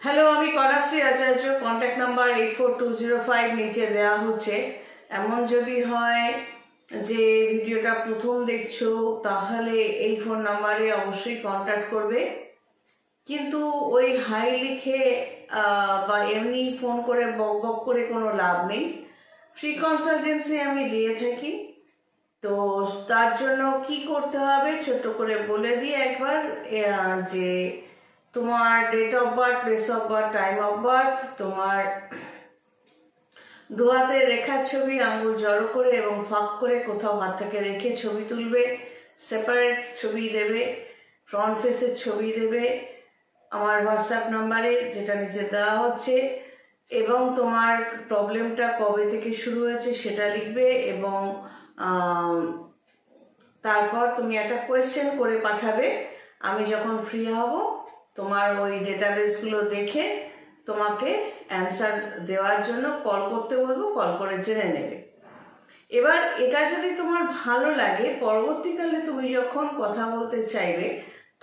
Hello, আমি কন্যাশ্রী আচার্য। Contact number 84205 নিচে দেওয়া হচ্ছে। এমন যদি হয় যে ভিডিওটা প্রথম দেখছো তাহলে এই ফোন নাম্বারে অবশ্যই কন্ট্যাক্ট করবে, কিন্তু ওই হাই লিখে বা এমনি ফোন করে বক বক করে কোনো লাভ নেই। ফ্রি কনসালটেন্সি আমি দিয়ে থাকি, তো তার জন্য কি করতে হবে ছোট করে বলে দিই একবার। যে তোমার date of birth, place of birth, time of birth, তোমার দু হাতের রেখার ছবি, আঙুল জড়ো করে এবং ফাঁক করে কোথাও হাতটাকে রেখে ছবি তুলবে, সেপারেট ছবি দেবে, ফ্রন্ট ফেসের ছবি দেবে আমার হোয়াটসঅ্যাপ নাম্বারে যেটা নিচে দেওয়া হচ্ছে, এবং তোমার প্রবলেমটা কবে থেকে শুরু হয়েছে সেটা লিখবে, এবং তারপর তুমি একটা কোয়েশ্চেন করে পাঠাবে। আমি যখন ফ্রি হব তোমার ওই ডেটাবেসগুলো দেখে তোমাকে অ্যান্সার দেওয়ার জন্য কল করতে বলবো, কল করে জেনে নেবে। এবার এটা যদি তোমার ভালো লাগে, পরবর্তীকালে তুমি যখন কথা বলতে চাইবে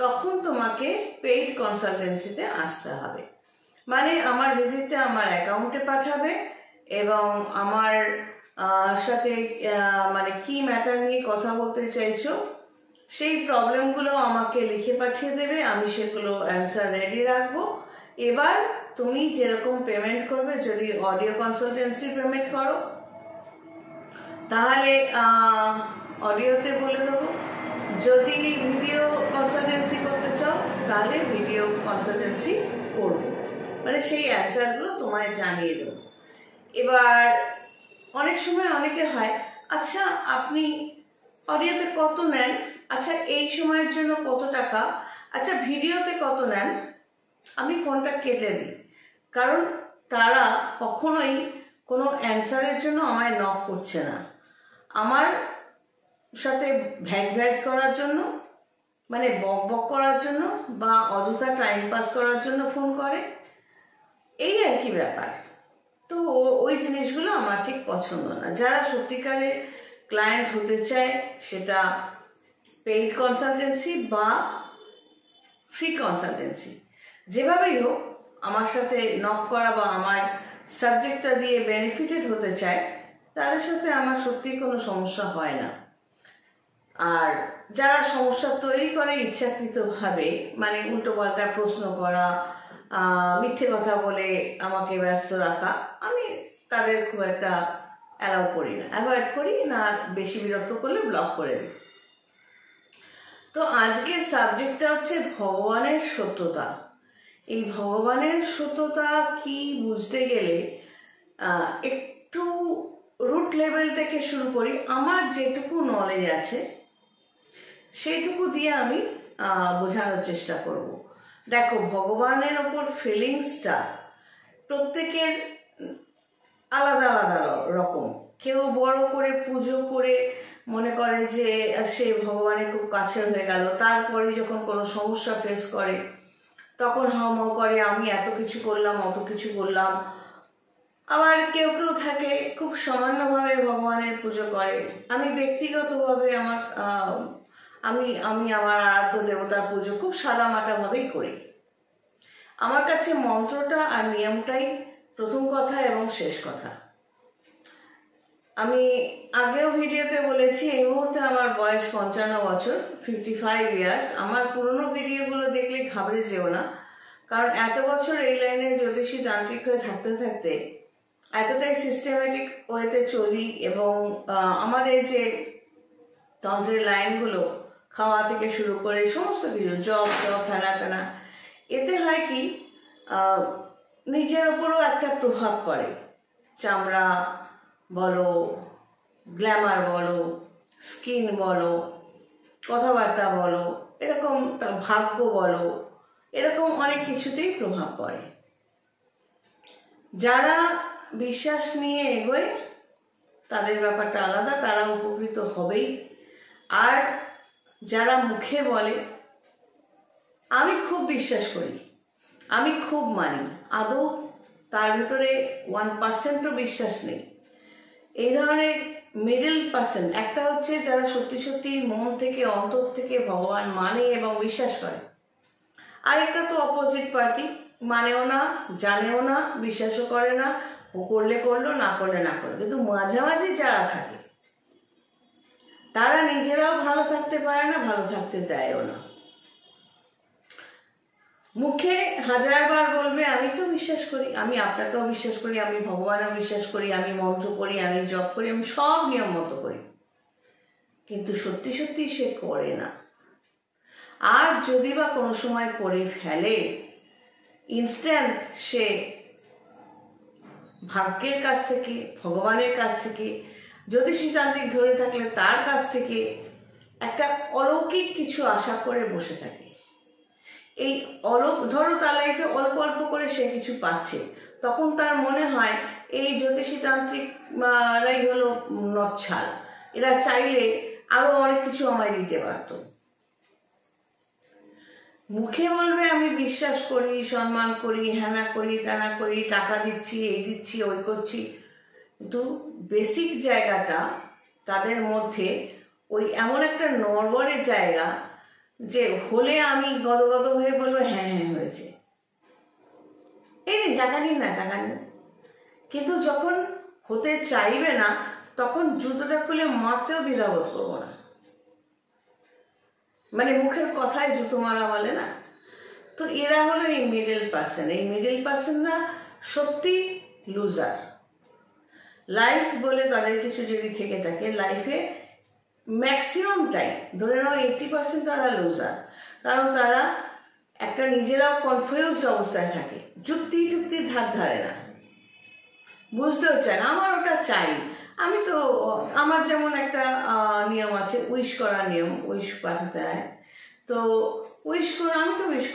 তখন তোমাকে পেইড কনসালটেন্সিতে আসতে হবে। মানে আমার ভিজিটটা আমার অ্যাকাউন্টে পাঠাবে এবং আমার সাথে মানে কি ম্যাটার নিয়ে কথা বলতে চাইছো সেই প্রবলেমগুলো আমাকে লিখে পাঠিয়ে দেবে, আমি সেগুলো অ্যান্সার রেডি রাখবো। এবার তুমি যেরকম পেমেন্ট করবে, যদি অডিও কনসালটেন্সি পেমেন্ট করো তাহলে অডিওতে বলে দেবো, যদি ভিডিও কনসালটেন্সি করতে চাও তাহলে ভিডিও কনসালটেন্সি করবো, মানে সেই অ্যান্সারগুলো তোমায় জানিয়ে দেবো। এবার অনেক সময় অনেকে হয়, আচ্ছা আপনি অডিওতে কত নেন, আচ্ছা এই সময়ের জন্য কত টাকা, আচ্ছা ভিডিওতে কত নেন, আমি ফোনটা কেটে দিই। কারণ তারা কখনোই কোনো অ্যান্সারের জন্য আমায় নক করছে না, আমার সাথে ভ্যাজ ভ্যাজ করার জন্য, মানে বক বক করার জন্য বা অযথা টাইম পাস করার জন্য ফোন করে, এই আর কি ব্যাপার। তো ওই জিনিসগুলো আমার ঠিক পছন্দ না। যারা সত্যিকারের ক্লায়েন্ট হতে চায়, সেটা পেইড কনসালটেন্সি বা ফ্রি কনসালটেন্সি, যেভাবেই হোক আমার সাথে নক করা বা আমার সাবজেক্টটা দিয়ে বেনিফিটেড হতে চায়, তাদের সাথে আমার সত্যি কোনো সমস্যা হয় না। আর যারা সমস্যা তৈরি করে ইচ্ছাকৃতভাবে, মানে উল্টো পাল্টা প্রশ্ন করা, মিথ্যে কথা বলে আমাকে ব্যস্ত রাখা, আমি তাদের খুব একটা অ্যালাউ করি না, অ্যাভয়েড করি না, বেশি বিরক্ত করলে ব্লক করে দিই। তো আজকের সাবজেক্টটা হচ্ছে ভগবানের সত্যতা। এই ভগবানের সত্যতা কি বুঝতে গেলে একটু রুট লেভেল থেকে শুরু করি। আমার যেটুকু নলেজ আছে সেইটুকু দিয়ে আমি বোঝানোর চেষ্টা করব। দেখো, ভগবানের ওপর ফিলিংসটা প্রত্যেকের আলাদা আলাদা রকম। কেউ বড় করে পুজো করে মনে করে যে সে ভগবানের খুব কাছের হয়ে গেল, তারপরে যখন কোনো সমস্যা ফেস করে তখন হাউমাউ করে আমি এত কিছু করলাম, অত কিছু করলাম। আবার কেউ কেউ থাকে খুব সামান্যভাবে ভগবানের পুজো করে। আমি ব্যক্তিগতভাবে আমি আমার আরাধ্য দেবতার পুজো খুব সাদামাটাভাবেই করি। আমার কাছে মন্ত্রটা আর নিয়মটাই প্রথম কথা এবং শেষ কথা। আমি আগেও ভিডিওতে বলেছি, এই মুহূর্তে আমার বয়স 55 বছর, 55 ইয়ার্স। আমার পুরনো ভিডিওগুলো দেখলে ঘাবড়ে যেও না, কারণ এত বছর এই লাইনে জ্যোতিষী তান্ত্রিক হয়ে থাকতে থাকতে এতটাই সিস্টেমেটিক ওয়েতে চলি, এবং আমাদের যে তন্ত্রের লাইনগুলো, খাওয়া থেকে শুরু করে সমস্ত কিছু, জব ফেনা ফেনা, এতে হয় কি নিজের ওপরও একটা প্রভাব পড়ে। চামড়া বলো, গ্ল্যামার বলো, স্কিন বলো, কথাবার্তা বলো, এরকম ভাগ্য বলো, এরকম অনেক কিছুতেই প্রভাব পড়ে। যারা বিশ্বাস নিয়ে এগোয় তাদের ব্যাপারটা আলাদা, তারা উপকৃত হবেই। আর যারা মুখে বলে আমি খুব বিশ্বাস করি, আমি খুব মানি, আদৌ তার ভিতরে 1%ও বিশ্বাস নেই, এই ধরনের মিডল পার্সেন্ট। একটা হচ্ছে যারা সত্যি সত্যি মন থেকে, অন্তর থেকে ভগবান মানে এবং বিশ্বাস করে, আরেকটা তো অপোজিট পার্টি, মানেও না, জানেও না, বিশ্বাসও করে না, ও করলে করলো, না করলে না করলো। কিন্তু মাঝামাঝি যারা থাকে তারা নিজেরাও ভালো থাকতে পারে না, ভালো থাকতে দেয়ও না। মুখে হাজারবার বলবে আমি তো বিশ্বাস করি, আমি আপনাকেও বিশ্বাস করি, আমি ভগবানেও বিশ্বাস করি, আমি মন্ত্র করি, আমি জপ করি, আমি সব নিয়ম মতো করি, কিন্তু সত্যি সত্যি সে করে না। আর যদি বা কোনো সময় করে ফেলে, ইনস্ট্যান্ট সে ভাগ্যের কাছ থেকে, ভগবানের কাছ থেকে, জ্যোতিষীতান্ত্রিক ধরে থাকলে তার কাছ থেকে একটা অলৌকিক কিছু আশা করে বসে থাকে। এই ধরো তার লাইফে অল্প অল্প করে সে কিছু পাচ্ছে, তখন তার মনে হয় এই জ্যোতিষীতান্ত্রিকরাই হলো নচ্ছাল, এরা চাইলে আরো অনেক কিছু আমায় দিতে পারতো। মুখে বলবে আমি বিশ্বাস করি, সম্মান করি, হ্যানা করি, ত্যানা করি, টাকা দিচ্ছি, এই দিচ্ছি, ওই করছি, কিন্তু বেসিক জায়গাটা তাদের মধ্যে ওই এমন একটা নড়বড়ে জায়গা যে হলে আমি গদগদ হয়ে বলবো হ্যাঁ হ্যাঁ হয়েছে, এই টাকা নিন না, টাকা নিন। কিন্তু যখন হতে চাইবে না, তখন জুতোটা খুলে মারতেও দ্বিধাবোধ করবো না। মানে মুখের কথায় জুতো মারা বলে না, তো এরা হলো এই মিডল পার্সন। এই মিডল পার্সনরা সত্যি লুজার। লাইফ বলে তাদের কিছু যদি থেকে থাকে, লাইফে ম্যাক্সিমামটাই ধরে নাও 80% তারা লুজার। কারণ তারা একটা নিজেরাও কনফিউজড অবস্থায় থাকে, যুক্তির ধার ধারে না, বুঝতেও চায় না আমার ওটা চাই। আমি তো আমার যেমন একটা নিয়ম আছে, উইশ করার নিয়ম, উইশ পাঠাতে হয়, তো উইশ করে আমি তো উইশ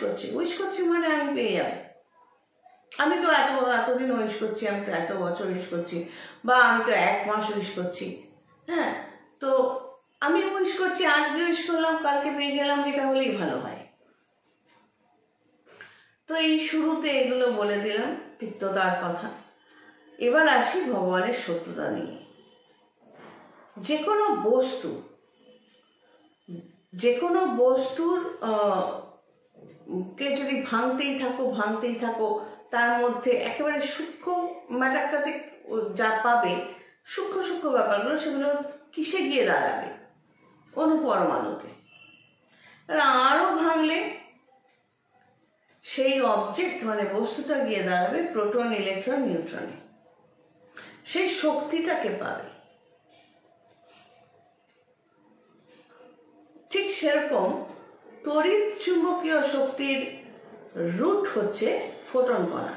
করছি মানে আমি পেয়ে যাবো। আমি তো এতদিন উইশ করছি, আমি তো এত বছর উইশ করছি, বা আমি তো 1 মাস উইশ করছি, হ্যাঁ, তো আমি উইশ করছি, আজকে উইশ করলাম, কালকে পেয়ে গেলাম, এটা হলেই ভালো হয়। তো এই শুরুতে এগুলো বলে দিলাম তিক্ততার কথা। এবার আসি ভগবানের সত্যতা নিয়ে। যে কোনো বস্তুর কে যদি ভাঙতেই থাকো, তার মধ্যে একেবারে সূক্ষ্ম ম্যাটারটাতে যা পাবে, সূক্ষ্ম ব্যাপারগুলো, সেগুলো কিসে গিয়ে দাঁড়াবে? অনুপরমাণুতে। আরো ভাঙলে সেই অবজেক্ট মানে বস্তুটা গিয়ে দাঁড়াবে প্রোটন, ইলেকট্রন, নিউট্রনে। সেই শক্তিটাকে পাবে। ঠিক সেরকম তড়িৎ চুম্বকীয় শক্তির রুট হচ্ছে ফোটন কণা,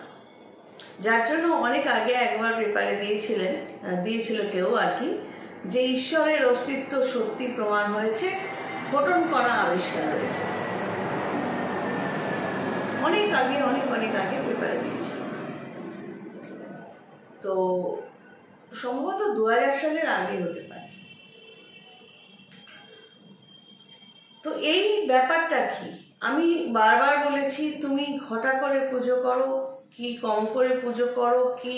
যার জন্য অনেক আগে একবার পেপারে দিয়েছিল কেউ আর কি, যে ঈশ্বরের অস্তিত্ব সত্যি প্রমাণ হয়েছে, ফোটন কণা আবিষ্কার হয়েছে। অনেক আগে পেপারে দিয়েছিল। তো সম্ভবত 2000 সালের আগে হতে পারে। তো এই ব্যাপারটা কি, আমি বারবার বলেছি, তুমি ঘটা করে পুজো করো কি কম করে পুজো করো, কি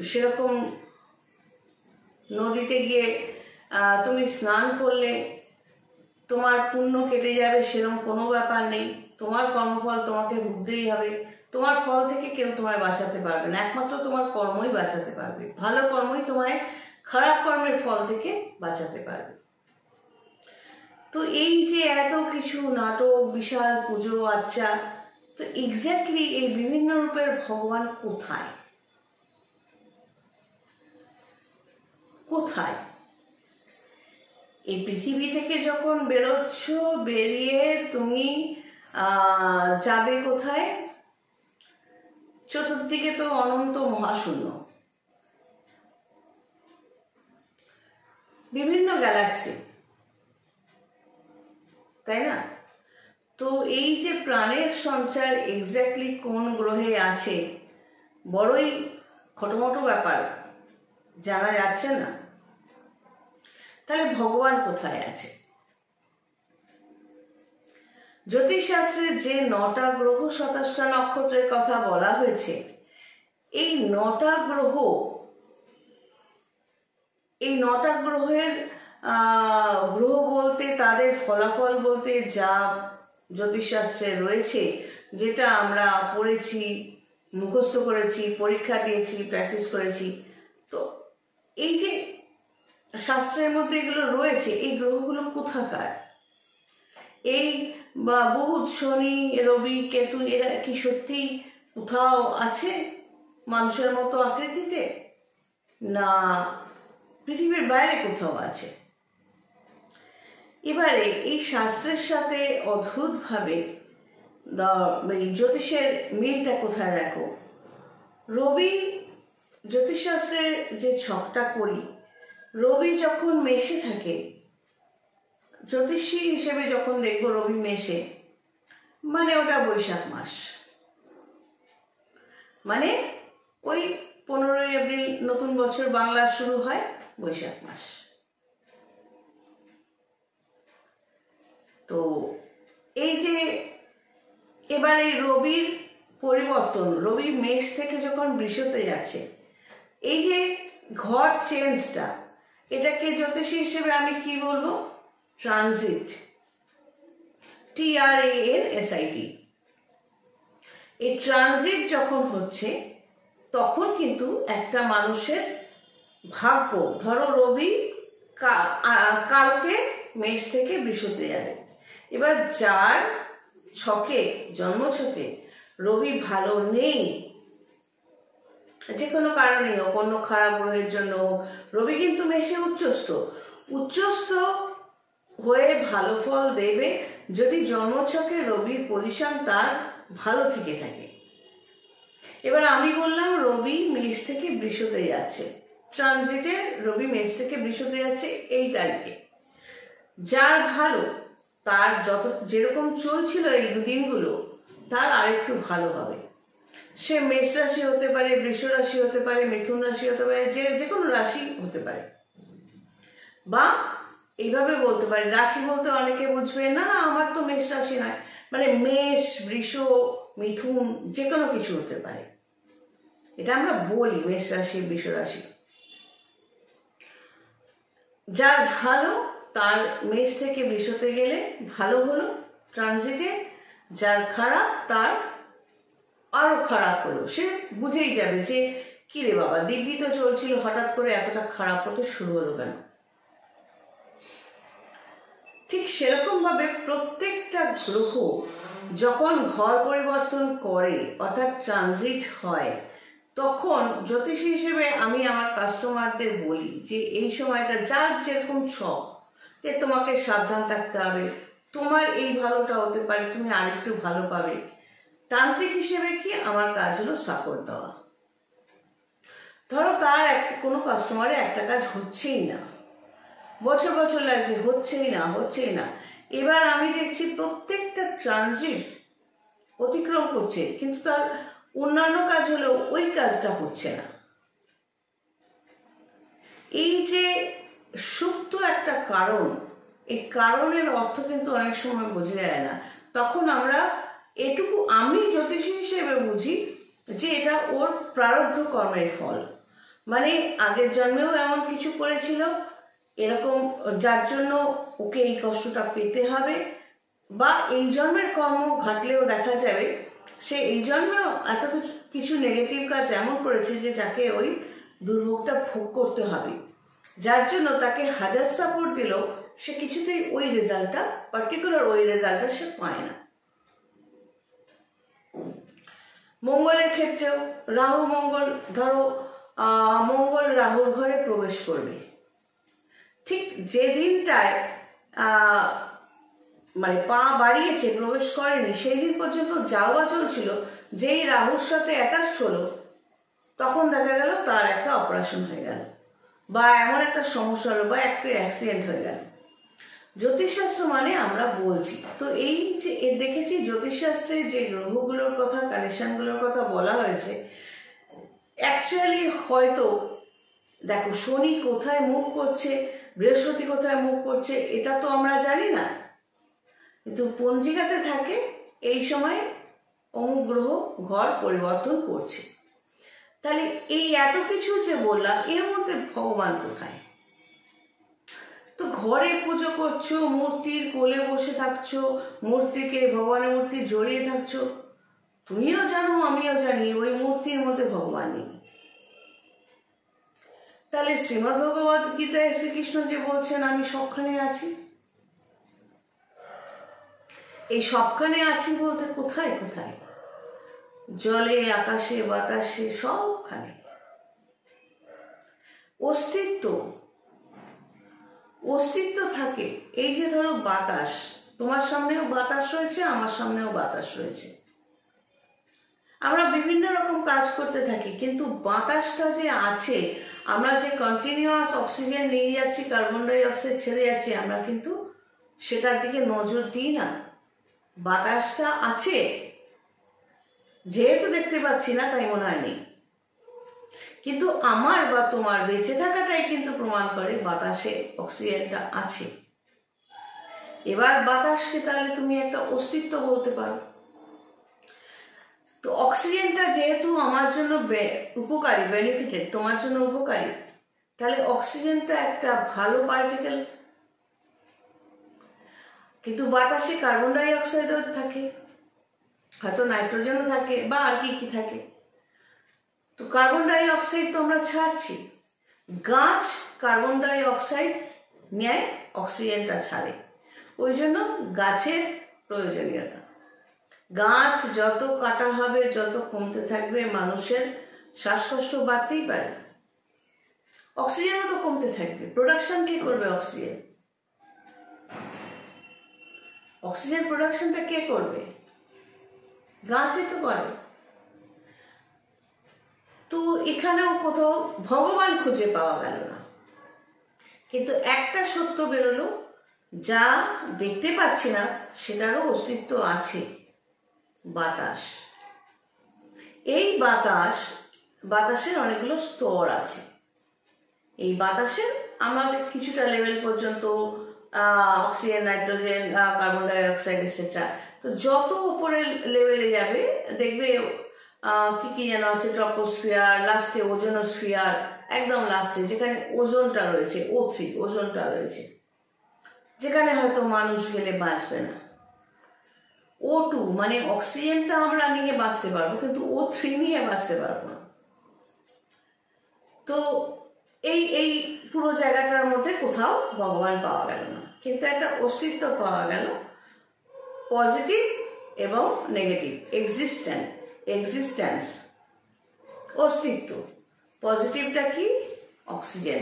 সেরকম নদীতে গিয়ে তুমি স্নান করলে তোমার পুণ্য কেটে যাবে, সেরকম কোনো ব্যাপার নেই। তোমার কর্মফল তোমাকে ভুগতেই হবে। তোমার ফল থেকে কেউ তোমায় বাঁচাতে পারবে না, একমাত্র তোমার কর্মই বাঁচাতে পারবে। ভালো কর্মই তোমায় খারাপ কর্মের ফল থেকে বাঁচাতে পারবে। তো এই যে এত কিছু নাটক, বিশাল পুজো আচ্ছা, তো এক্স্যাক্টলি এই বিভিন্ন রূপের ভগবান কোথায়? এই পৃথিবী থেকে যখন বেরোচ্ছ, বেরিয়ে তুমি যাবে কোথায়? চতুর্দিকে তো অনন্ত মহাশূন্য, বিভিন্ন গ্যালাক্সি, তাই না? তো এই যে প্রাণের সঞ্চার এক্স্যাক্টলি কোন গ্রহে আছে, বড়ই খটোমটো ব্যাপার, জানা যাচ্ছে না। তাহলে ভগবান কোথায় আছে? জ্যোতিষশাস্ত্রের যে 9টা গ্রহ, 27টা নক্ষত্রের কথা বলা হয়েছে, এই 9টা গ্রহের গ্রহ বলতে, তাদের ফলাফল বলতে, যা জ্যোতিষশাস্ত্রে রয়েছে, যেটা আমরা পড়েছি, মুখস্থ করেছি, পরীক্ষা দিয়েছি, প্র্যাকটিস করেছি। তো এই যে শাস্ত্রের মধ্যে এগুলো রয়েছে, এই গ্রহগুলো কোথাকার? এই বুধ, শনি, রবি, কেতু এরা কি সত্যি কোথাও আছে মানুষের মতো আকৃতিতে, না পৃথিবীর বাইরে কোথাও আছে? এবারে এই শাস্ত্রের সাথে অদ্ভুতভাবে জ্যোতিষের মিলটা কোথায় দেখো। রবি, জ্যোতিষশাস্ত্রের যে ছকটা করি, রবি যখন মেষে থাকে, জ্যোতিষী হিসেবে যখন দেখবো রবি মেষে, মানে ওটা বৈশাখ মাস, মানে ওই 15ই এপ্রিল নতুন বছর বাংলার শুরু হয় বৈশাখ মাস। তো এই যে এবার এই রবির পরিবর্তন, রবি মেষ থেকে যখন বৃষতে যাচ্ছে, এই যে ঘর চেঞ্জটা, এটাকে জ্যোতিষী হিসেবে আমি কি বলবো? Transit, TRANSIT। এই ট্রানজিট যখন হচ্ছে, তখন কিন্তু একটা মানুষের ভাগ্য, ধরো রবি কালকে মেষ থেকে বৃষতে যাবে, এবার যার ছকে, জন্ম ছকে রবি ভালো নেই, যে কোনো কারণে হোক, কোনো খারাপ গ্রহের জন্য হোক, রবি কিন্তু মেষে উচ্চস্থ হয়ে ভালো ফল দেবে যদি জন্মছকে রবির পজিশন তার ভালো থেকে থাকে। এবার আমি বললাম রবি মেষ থেকে বৃষতে যাচ্ছে, ট্রানজিটে রবি মেষ থেকে বৃষতে যাচ্ছে এই তারিখে, যার ভালো, তার যেরকম চলছিল এই দিনগুলো, তার আরেকটু ভালো হবে। সে মেষ রাশি হতে পারে, বৃষ রাশি হতে পারে, মিথুন রাশি হতে পারে, যে কোনো রাশি হতে পারে। বা এইভাবে বলতে পারি, রাশি বলতে অনেকে বুঝবে না আমার তো মেষ রাশি নয়, মানে মেষ, বৃষ, মিথুন যে কোনো কিছু হতে পারে, এটা আমরা বলি মেষ রাশি, বৃষ রাশি। যার ভালো তার মেষ থেকে বৃষতে গেলে ভালো হলো ট্রানজিটে, যার খারাপ তার আরো খারাপ হলো। সে বুঝেই যাবে যে কি রে বাবা, দিব্যি তো চলছিল, হঠাৎ করে এতটা খারাপ হতে শুরু হলো কেন। ঠিক সেরকম ভাবে প্রত্যেকটা গ্রহ যখন ঘর পরিবর্তন করে, অর্থাৎ ট্রানজিট হয়, তখন জ্যোতিষী হিসেবে আমি আমার কাস্টমারদের বলি যে এই সময়টা যার যেরকম ছক, যে তোমাকে সাবধান থাকতে হবে, তোমার এই ভালোটা হতে পারে, তুমি আরেকটু ভালো পাবে। তান্ত্রিক হিসেবে কি আমার কাজ হলো সাপোর্ট দেওয়া। ধরো তার কোনো কাস্টমারের একটা কাজ হচ্ছেই না, বছর বছর লাগছে, হচ্ছেই না, এবার আমি দেখছি প্রত্যেকটা ট্রানজিট অতিক্রম করছে, কিন্তু তার অন্যান্য কাজ হলেও ওই কাজটা হচ্ছে না। এই যে সুপ্ত একটা কারণ, এই কারণের অর্থ কিন্তু অনেক সময় বোঝা যায় না। তখন আমরা এটুকু, আমি জ্যোতিষী হিসেবে বুঝি যে এটা ওর প্রারব্ধ কর্মের ফল, মানে আগের জন্মেও এমন কিছু করেছিল এরকম, যার জন্য ওকে এই কষ্টটা পেতে হবে, বা এই জন্মের কর্ম ঘাটলেও দেখা যাবে সে এই জন্মেও এত কিছু নেগেটিভ কাজ এমন করেছে যে তাকে ওই দুর্ভোগটা ভোগ করতে হবে, যার জন্য তাকে হাজার সাপোর্ট দিলেও সে কিছুতেই ওই রেজাল্টটা, পার্টিকুলার ওই রেজাল্টটা সে পায় না। মঙ্গলের ক্ষেত্রেও রাহু মঙ্গল, ধরো মঙ্গল রাহুর ঘরে প্রবেশ করবে, ঠিক যে দিনটায় মানে পা বাড়িয়েছে, প্রবেশ করেনি, সেই দিন পর্যন্ত যাওয়া চলছিল, যেই রাহুর সাথে অ্যাটাচ হলো তখন দেখা গেল তার একটা অপারেশন হয়ে গেল, বা এমন একটা সমস্যা হলো, বা একটা অ্যাক্সিডেন্ট হয়ে গেল। জ্যোতিষশাস্ত্র মানে আমরা বলছি তো, এই যে দেখেছি জ্যোতিষশাস্ত্রে যে গ্রহগুলোর কথা, কানেকশনগুলোর কথা বলা হয়েছে, অ্যাকচুয়ালি হয়তো দেখো শনি কোথায় মুভ করছে, বৃহস্পতি কোথায় মুভ করছে, এটা তো আমরা জানি না, কিন্তু পঞ্জিকাতে থাকে এই সময় অমুক গ্রহ ঘর পরিবর্তন করছে। তাহলে এই এত কিছু যে বললাম, এর মধ্যে ভগবান কোথায়? তো ঘরে পুজো করছো, মূর্তির কোলে বসে থাকছো, মূর্তিকে, ভগবানের মূর্তি জড়িয়ে থাকছো, তুমিও জানো আমিও জানি ওই মূর্তির মধ্যে ভগবান নেই। তাহলে শ্রীমদ্ ভগবদ গীতায় শ্রীকৃষ্ণ যে বলছেন আমি সবখানে আছি, এই সবখানে আছি বলতে কোথায় কোথায়? জলে, আকাশে, বাতাসে, সবখানে অস্তিত্ব অস্তিত্ব থাকে। এই যে ধরো বাতাস, তোমার সামনেও বাতাস রয়েছে, আমার সামনেও বাতাস রয়েছে, আমরা বিভিন্ন রকম কাজ করতে থাকি, কিন্তু বাতাসটা যে আছে, আমরা যে কন্টিনিউয়াস অক্সিজেন নিয়ে যাচ্ছি, কার্বন ডাই অক্সাইড ছেড়ে যাচ্ছি, আমরা কিন্তু সেটার দিকে নজর দিই না। বাতাসটা আছে, যেহেতু দেখতে পাচ্ছি না তাই মনে হয় নেই, কিন্তু আমার বা তোমার বেঁচে থাকাটাই কিন্তু প্রমাণ করে বাতাসে অক্সিজেনটা আছে। এবার বাতাসকে তাহলে তুমি একটা অস্তিত্ব বলতে পারো। তো অক্সিজেনটা যেহেতু আমার জন্য উপকারী, বেনিফিটেড, তোমার জন্য উপকারী, তাহলে অক্সিজেনটা একটা ভালো পার্টিকেল। কিন্তু বাতাসে কার্বন ডাই অক্সাইডও থাকে, হয়তো নাইট্রোজেনও থাকে, বা আর কি কি থাকে। তো কার্বন ডাই অক্সাইড তো আমরা ছাড়ছি, গাছ কার্বন ডাই অক্সাইড নেয়, অক্সিজেনটা ছাড়ে, ওই জন্য গাছের প্রয়োজনীয়তা। গাছ যত কাটা হবে, যত কমতে থাকবে, মানুষের শ্বাসকষ্ট বাড়তেই পারে, অক্সিজেনও তো কমতে থাকবে। প্রোডাকশন কে করবে? অক্সিজেন। অক্সিজেন প্রোডাকশনটা কে করবে? গাছই তো করে। তো এখানেও কোথাও ভগবান খুঁজে পাওয়া গেল না, কিন্তু একটা সত্য বেরোলো, যা দেখতে পাচ্ছি না সেটারও অস্তিত্ব আছে, বাতাস। এই বাতাসের অনেকগুলো স্তর আছে। এই বাতাসের আমাদের কিছুটা লেভেল পর্যন্ত oxygen, nitrogen, carbon die oxide etcetera. তো যত উপরে লেভেলে যাবে দেখবে কি কি যেন আছে, ট্রপোস্ফিয়ার, লাস্টে ওজোনোস্ফিয়ার, একদম লাস্টে যেখানে ওজোনটা রয়েছে, O3 ওজোনটা রয়েছে, যেখানে হয়তো মানুষ গেলে বাঁচবে না। O2 মানে অক্সিজেনটা আমরা নিয়ে বাঁচতে পারবো, কিন্তু O3 নিয়ে বাঁচতে পারবো না। তো এই পুরো জায়গাটার মধ্যে কোথাও ভগবান পাওয়া গেল না, কিন্তু একটা অস্তিত্ব পাওয়া গেল, পজিটিভ এবং নেগেটিভ, এক্সিস্টেন্স, অস্তিত্ব। পজিটিভটা কি? অক্সিজেন।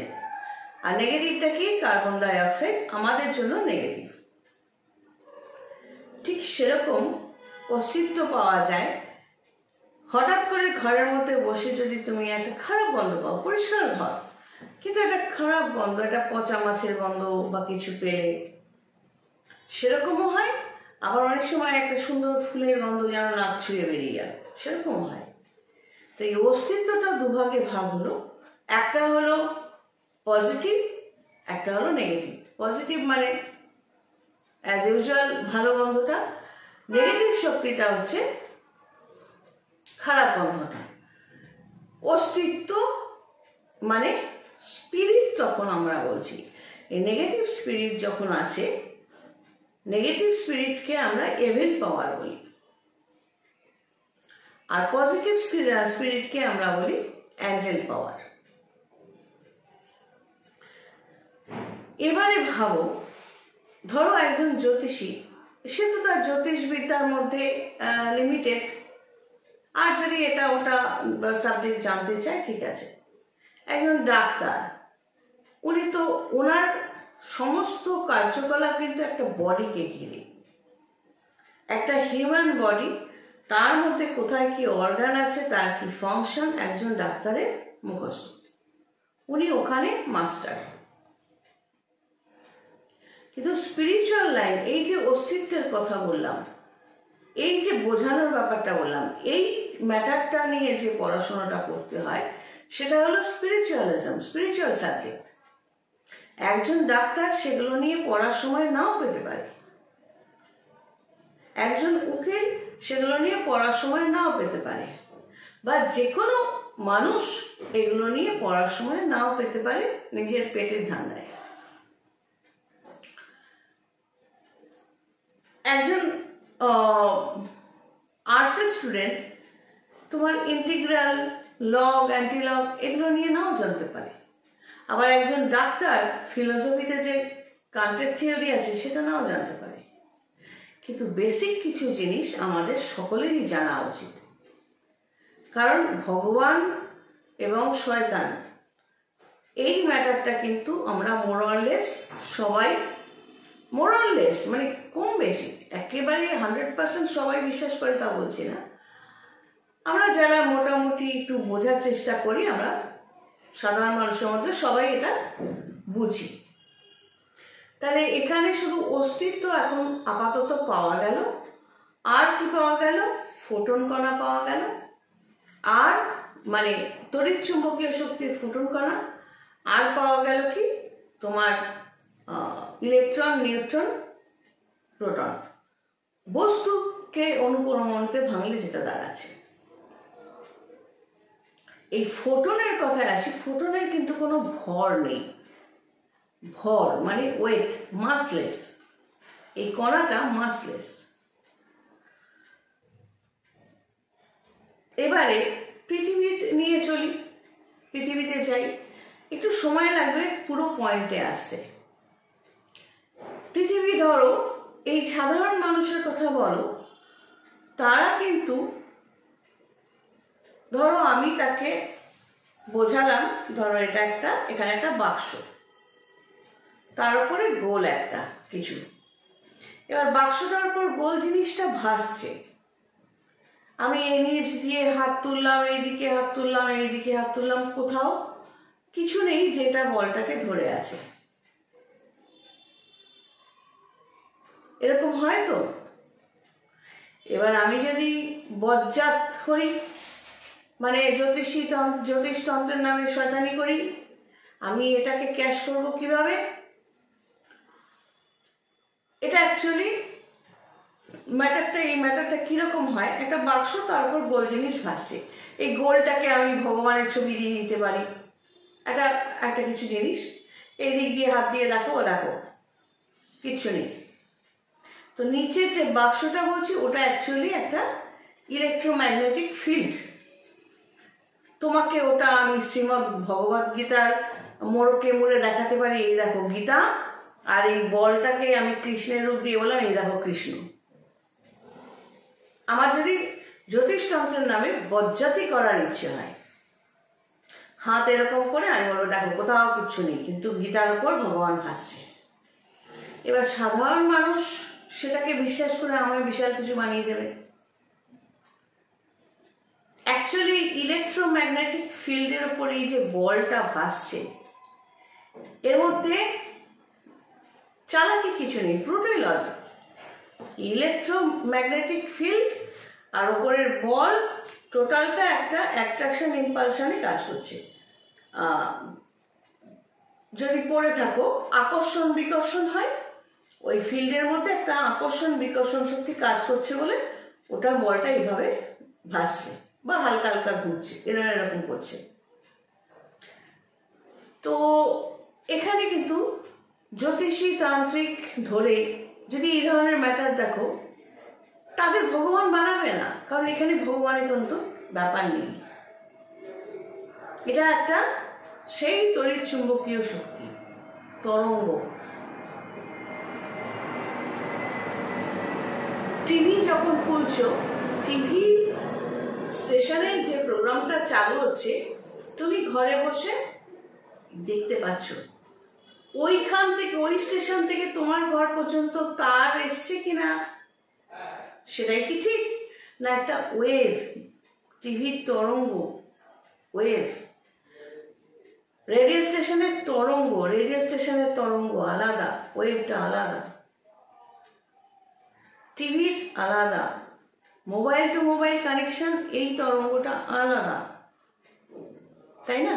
আর নেগেটিভটা কি? কার্বন ডাই অক্সাইড, আমাদের জন্য নেগেটিভ। ঠিক সেরকম অস্তিত্ব পাওয়া যায়। হঠাৎ করে ঘরের মধ্যে বসে যদি তুমি একটা খারাপ গন্ধ পাও, পরিষ্কার ঘর, কিন্তু একটা খারাপ গন্ধ, একটা পচা মাছের গন্ধ বা কিছু পেলে, সেরকমও হয়। আবার অনেক সময় একটা সুন্দর ফুলের গন্ধ যেন নাক ছুঁয়ে বেরিয়ে গেল, সেরকম হয়। তো এই অস্তিত্বটা দুভাগে ভাগ হলো, একটা হলো পজিটিভ, একটা হলো নেগেটিভ। পজিটিভ মানে অ্যাজ ইউজুয়াল ভালো গন্ধটা, নেগেটিভ শক্তিটা হচ্ছে খারাপ গন্ধটা। অস্তিত্ব মানে স্পিরিট, তখন আমরা বলছি এই নেগেটিভ স্পিরিট যখন আছে, নেগেটিভ স্পিরিটকে আমরা এভিল পাওয়ার বলি, আর পজিটিভ স্পিরিটকে আমরা বলি অ্যাঞ্জেল পাওয়ার। এবারে ভাবো, ধরো একজন জ্যোতিষী, সে তো তার জ্যোতিষবিদ্যার মধ্যে লিমিটেড, আর যদি এটা ওটা সাবজেক্ট জানতে চায় ঠিক আছে। একজন ডাক্তার, উনি তো ওনার সমস্ত কার্যকলাপ কিন্তু একটা বডিকে ঘিরে, একটা হিউম্যান বডি, তার মধ্যে কোথায় কি অর্গান আছে, তার কি ফাংশন, একজন ডাক্তারের মুখস্থ, উনি ওখানে মাস্টার। কিন্তু স্পিরিচুয়াল লাইন, এই যে অস্তিত্বের কথা বললাম, এই যে বোঝানোর ব্যাপারটা বললাম, এই ম্যাটারটা নিয়ে যে পড়াশোনাটা করতে হয়, সেটা হলো স্পিরিচুয়ালিজম, স্পিরিচুয়াল সাবজেক্ট। একজন ডাক্তার সেগুলো নিয়ে পড়ার সময় নাও পেতে পারে, একজন উকিল সেগুলো নিয়ে পড়ার সময় নাও পেতে পারে, বা যে কোনো মানুষ এগুলো নিয়ে পড়ার সময় নাও পেতে পারে নিজের পেটের ধান্দায়। একজন আর্টসের স্টুডেন্ট তোমার ইন্টিগ্রাল, লগ, অ্যান্টিলগ এগুলো নিয়ে নাও জানতে পারে। আবার একজন ডাক্তার ফিলোসফিতে যে কান্টের থিওরি আছে সেটা নাও জানতে পারে। কিন্তু বেসিক কিছু জিনিস আমাদের সকলেরই জানা উচিত, কারণ ভগবান এবং শয়তান এই ম্যাটারটা কিন্তু আমরা মোরাললেস সবাই, মোরাললেস মানে কম বেশি একেবারে 100% সবাই বিশ্বাস করে তা বলছি না, আমরা যারা মোটামুটি একটু বোঝার চেষ্টা করি, আমরা সাধারণ মানুষের মধ্যে সবাই এটা বুঝি। তাহলে এখানে শুধু অস্তিত্ব এখন আপাতত পাওয়া গেল। আর কি পাওয়া গেল? ফোটন কণা পাওয়া গেল, আর মানে তড়িৎ চুম্বকীয় শক্তির ফোটন কণা। আর পাওয়া গেল কি তোমার ইলেকট্রন, নিউট্রন, প্রোটন, বস্তুকে অনুপরমাণুতে ভাঙলে যেটা দাঁড়াচ্ছে। এই ফোটনের কথায় আসি, ফোটনের কিন্তু কোনো ভর নেই। ভর মানে ওয়েট, মাসলেস। এই কণাটা মাসলেস। এবারে পৃথিবী নিয়ে চলি, পৃথিবীতে যাই, একটু সময় লাগবে পুরো পয়েন্টে আসতে। পৃথিবী ধরো, এই সাধারণ মানুষের কথা বলো, তারা কিন্তু ধরো আমি তাকে বোঝালাম, ধরো এটা একটা, এখানে একটা বাক্স, তার উপরে গোল একটা কিছু। এবার বাক্সটার উপর গোল জিনিসটা ভাসছে, আমি এই নিচ দিয়ে হাত তুললাম, এইদিকে হাত তুললাম, এইদিকে হাত তুললাম, কোথাও কিছু নেই যেটা বলটাকে ধরে আছে। এরকম হয় তো? এবার আমি যদি বজ্জাত হই, মানে জ্যোতিষতন্ত্রের নামে শয়তানি করি, আমি এটাকে ক্যাশ করব কিভাবে? এটা অ্যাকচুয়ালি এই ম্যাটারটা কিরকম হয়? একটা বাক্স, তার উপর গোল জিনিস ভাসছে, এই গোলটাকে আমি ভগবানের ছবি দিয়ে নিতে পারি, একটা কিছু জিনিস, এই দিক দিয়ে হাত দিয়ে দেখো, দেখো কিচ্ছু নেই। তো নিচের যে বাক্সটা বলছি ওটা অ্যাকচুয়ালি একটা ইলেকট্রোম্যাগনেটিক ফিল্ড। তোমাকে ওটা আমি শ্রীমদ্ ভগবদ গীতার মোড়কে মোড়ে দেখাতে পারি, এই দেখো গীতা, আর এই বলটাকে আমি কৃষ্ণের রূপ দিয়ে বললাম, এই দেখো কৃষ্ণ। আমার যদি জ্যোতিষতন্ত্রের নামে বজ্জাতি করার ইচ্ছে হয়, হাত এরকম করে আমি বলবো দেখো কোথাও কিচ্ছু নেই, কিন্তু গীতার উপর ভগবান ভাসছে। এবার সাধারণ মানুষ সেটাকে বিশ্বাস করে আমায় বিশাল কিছু বানিয়ে দেবে। অ্যাকচুয়ালি ইলেকট্রোম্যাগনেটিক ফিল্ডের উপর এই যে বলটা ভাসছে, এর মধ্যে চালাকি কিছু নেই, পুরোটাই লজিক। ইলেকট্রোম্যাগনেটিক ফিল্ড আর উপরের বল, টোটালটা একটা অ্যাট্রাকশন ইম্পালশনে কাজ করছে। যদি পড়ে থাকো, আকর্ষণ বিকর্ষণ হয়, ওই ফিল্ডের মধ্যে একটা আকর্ষণ বিকর্ষণ শক্তি কাজ করছে বলে ওটা বলটা এইভাবে ভাসছে বা হালকা হালকা ঘুরছে, এরকম করছে। তো এখানে কিন্তু জ্যোতিষী তান্ত্রিক ধরে যদি এই ধরনের ম্যাটার দেখো, তাদের ভগবান বানাবে না, কারণ এখানে ভগবানের কিন্তু ব্যাপার নেই। এটা একটা সেই তড়িৎ চুম্বকীয় শক্তি, তরঙ্গ। টিভি যখন খুলছো, টিভি স্টেশনে যে প্রোগ্রামটা চালু হচ্ছে, তুমি ঘরে বসে দেখতে পাচ্ছ। ওইখান থেকে, ওই স্টেশন থেকে তোমার ঘর পর্যন্ত তার এসছে কিনা সেটাই কি ঠিক? না একটা ওয়েভ, টিভির তরঙ্গ, ওয়েভ। রেডিও স্টেশনের তরঙ্গ আলাদা, ওয়েভটা আলাদা, টিভির আলাদা, মোবাইল টু মোবাইল কানেকশন, এই তরঙ্গটা আলাদা, তাই না?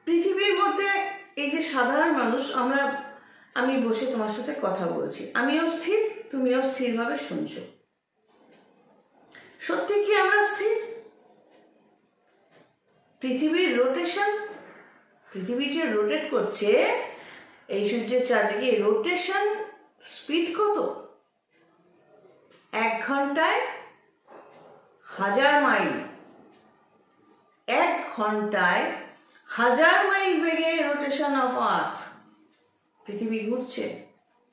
পৃথিবীর মধ্যে এই যে সাধারণ মানুষ, আমি বসে তোমার সাথে কথা বলছি, আমিও স্থির, তুমিও স্থিরভাবে শুনছো। সত্যি কি আমরা স্থির? পৃথিবীর রোটেশন, পৃথিবী যে রোটেট করছে এই সূর্যের চারদিকে, রোটেশন স্পিড কত? 1 ঘন্টায় 1000 মাইল, 1 ঘন্টায় 1000 মাইল বেগে রোটেশন অফ আর্থ, পৃথিবী ঘুরছে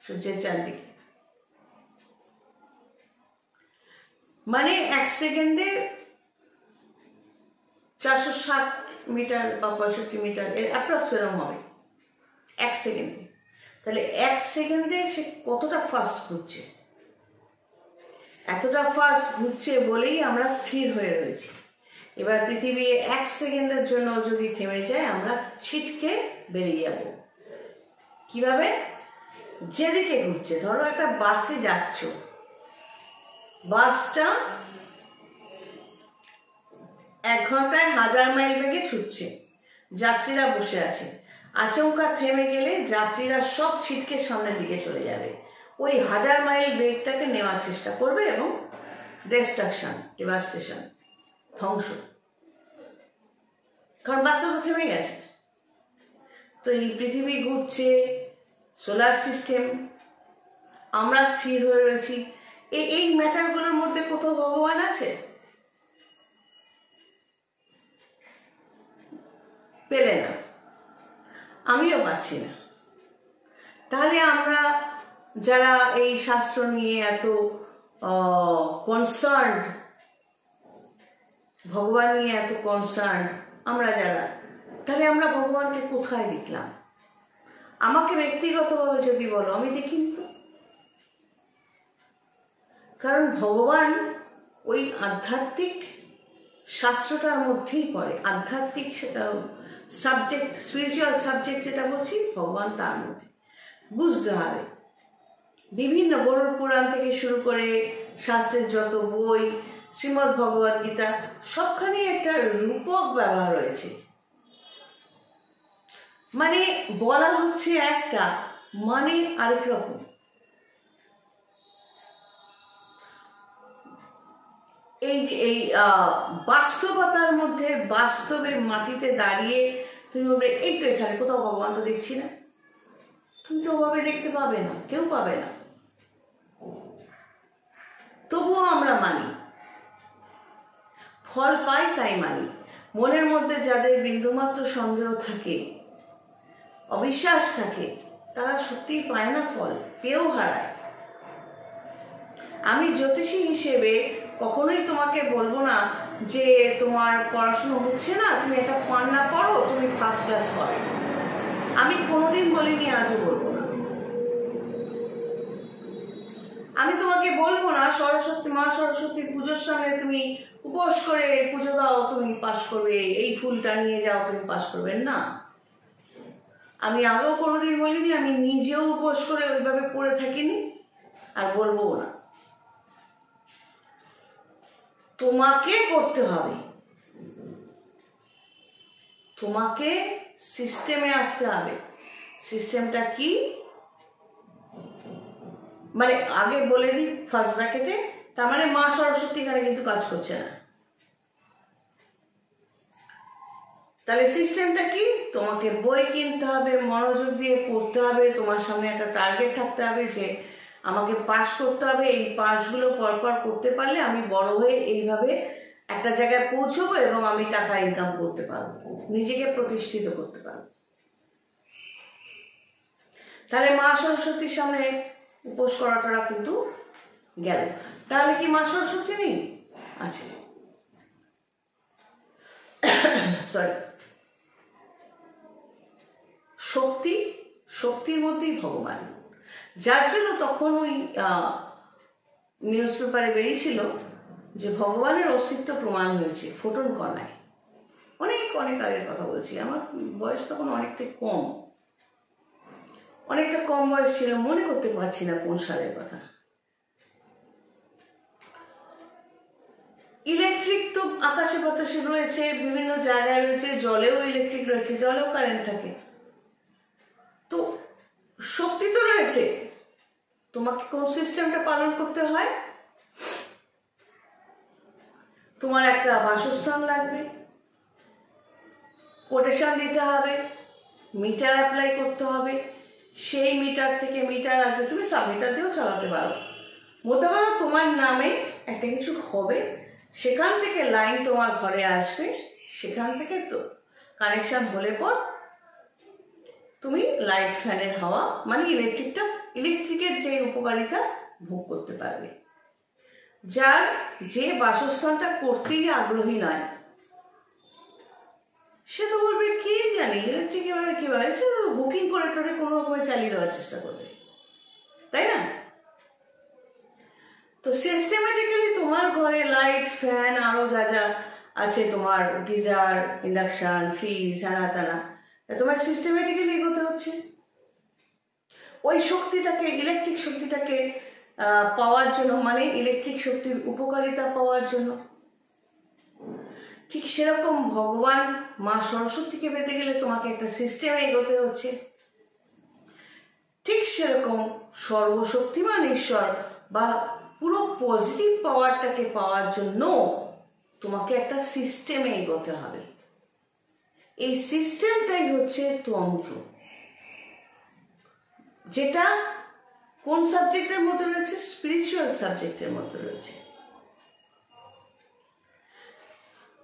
সূর্যের চারদিকে। মানে 1 সেকেন্ডে 460 মিটার বা 65 মিটার, এর অ্যাপ্রক্স এরকম হবে 1 সেকেন্ডে। তাহলে 1 সেকেন্ডে সে কতটা ফাস্ট ঘুরছে। এতটা ফাস্ট ঘুরছে বলেই আমরা স্থির হয়ে রয়েছি। এবার পৃথিবী 1 সেকেন্ডের জন্য যদি থেমে যায়, আমরা ছিটকে বেরিয়ে যাব। কিভাবে? যেদিকে ঘুরছে। ধরো একটা বাসে যাচ্ছ, বাসটা 1 ঘন্টায় 1000 মাইল বেগে ছুটছে, যাত্রীরা বসে আছে। আচমকা থেমে গেলে যাত্রীরা সব ছিটকে সামনের দিকে চলে যাবে, ওই 1000 মাইল বেগটাকে নেওয়ার চেষ্টা করবে এবং ডিস্ট্রাকশন, ডেভাস্টেশন, ধ্বংস। কারণ বাসটা তো থেমে গেছে। তো এই পৃথিবী ঘুরছে, সোলার সিস্টেম, আমরা স্থির হয়ে রয়েছি, এই ম্যাটারগুলোর মধ্যে কোথাও ভগবান আছে? পেলে না, আমিও পাচ্ছি না। তাহলে আমরা যারা এই শাস্ত্র নিয়ে এত কনসার্ন, ভগবান নিয়ে এত কনসার্ন আমরা যারা, তাহলে আমরা ভগবানকে কোথায় দেখলাম? আমাকে ব্যক্তিগতভাবে যদি বলো, আমি দেখিনি তো। কারণ ভগবান ওই আধ্যাত্মিক শাস্ত্রটার মধ্যেই পড়ে। আধ্যাত্মিক সাবজেক্ট, স্পিরিচুয়াল সাবজেক্ট যেটা বলছি, ভগবান তার মধ্যে। বুঝতে হবে বিভিন্ন গরুড় পুরাণ থেকে শুরু করে শাস্ত্রের যত বই, শ্রীমদ্ ভগবদ গীতা, সবখানে একটা রূপক ব্যবহার রয়েছে। মানে বলা হচ্ছে একটা, মানে আরেক রকম। এই বাস্তবতার মধ্যে, বাস্তবে মাটিতে দাঁড়িয়ে তুমি বলবে এই তো এখানে, কোথাও ভগবান তো দেখছি না। তুমি তো ওভাবে দেখতে পাবে না, কেউ পাবে না। তবুও আমরা মানি, ফল পাই তাই মানি। মনের মধ্যে যাদের বিন্দুমাত্র সন্দেহ থাকে, অবিশ্বাস থাকে, তারা সত্যিই পায় না ফল, পেয়েও হারায়। আমি জ্যোতিষী হিসেবে কখনোই তোমাকে বলবো না যে তোমার পড়াশুনো হচ্ছে না, তুমি এটা পান্না পড়ো, তুমি ফার্স্ট ক্লাস পাবে। আমি কোনোদিন বলিনি, আজও বলবো না। আমি তোমাকে বলবো না সরস্বতী, মা সরস্বতীর পুজোর সঙ্গে তুমি উপোস করে পুজো দাও, তুমি পাস করবে, এই ফুলটা নিয়ে যাও, তুমি পাস করবে না। আমি আগেও কোনোদিন বলিনি, আমি নিজেও উপোস করে ওইভাবে পড়ে থাকিনি, আর বলবো না। তোমাকে করতে হবে, তোমাকে সিস্টেমে আসতে হবে। সিস্টেমটা কি? মানে আগে বলে দিই ফার্স্ট ব্র্যাকেটে, তার মানে মা সরস্বতী এখানে কিন্তু কাজ করছে না। তাহলে সিস্টেমটা কি? তোমাকে বই কিনতে হবে, মনোযোগ দিয়ে পড়তে হবে, তোমার সামনে একটা টার্গেট থাকতে হবে যে আমাকে পাস করতে হবে, এই পাসগুলো পরপর করতে পারলে আমি বড় হয়ে এইভাবে একটা জায়গায় পৌঁছবো এবং আমি টাকা ইনকাম করতে পারবো, নিজেকে প্রতিষ্ঠিত করতে পারবো। তাহলে মা সরস্বতীর সামনে উপোস করাটা কিন্তু গেল। তাহলে কি মা সরস্বতী নেই? আছে, সরি, শক্তি, শক্তির মধ্যেই ভগবান। যার জন্য তখন ওই নিউজ পেপারে বেরিয়েছিল যে ভগবানের অস্তিত্ব প্রমাণ হয়েছে ফোটন কণায়। অনেক অনেক আগের কথা বলছি, আমার বয়স তখন অনেকটাই কম, অনেকটা কম বয়স ছিল, মনে করতে পারছি না কোন সালের কথা। ইলেকট্রিক তো আকাশে বাতাসে রয়েছে, বিভিন্ন জায়গায় রয়েছে, জলেও ইলেকট্রিক রয়েছে, জলেও কারেন্ট থাকে, তো শক্তি তো রয়েছে। তোমাকে কোন সিস্টেমটা পালন করতে হয়? তোমার একটা বাসস্থান লাগবে, কোটেশন দিতে হবে, মিটার অ্যাপ্লাই করতে হবে, সেই মিটার থেকে মিটার আসবে, তুমি সাবমিটার দিয়েও চালাতে পারো। মধ্যে কথা তোমার নামে একটা কিছু হবে, সেখান থেকে লাইন তোমার ঘরে আসবে, সেখান থেকে তো কানেকশন হলে পর তুমি লাইট ফ্যানের হাওয়া মানে ইলেকট্রিকের যে উপকারিতা ভোগ করতে পারবে। যার যে বাসস্থানটা করতেই আগ্রহী নয়, সে তো বলবে কি জানি ইলেকট্রিক এভাবে কীভাবে, সে তো বুকিং করে টোরে কোনো রকমে চালিয়ে দেওয়ার চেষ্টা করবে, তাই না? তো সিস্টেমেটিক্যালি তোমার ঘরে লাইট ফ্যান আরও যা যা আছে, তোমার গিজার, ইন্ডাকশান, ফ্রিজ, হ্যানা ত্যানা, তোমার সিস্টেমেটিক্যালি এগোতে হচ্ছে ওই শক্তিটাকে, ইলেকট্রিক শক্তিটাকে পাওয়ার জন্য, মানে ইলেকট্রিক শক্তির উপকারিতা পাওয়ার জন্য। ঠিক সেরকম ভগবান মা সরস্বতীকে পেতে গেলে তোমাকে একটা সিস্টেমে এগোতে হচ্ছে। ঠিক সেরকম সর্বশক্তিমান ঈশ্বর বা পুরো পজিটিভ পাওয়ারটাকে পাওয়ার জন্য তোমাকে একটা সিস্টেমে এগোতে হবে। এই সিস্টেমটাই হচ্ছে তন্ত্র, যেটা কোন সাবজেক্টের মধ্যে রয়েছে? স্পিরিচুয়াল সাবজেক্টের মধ্যে রয়েছে।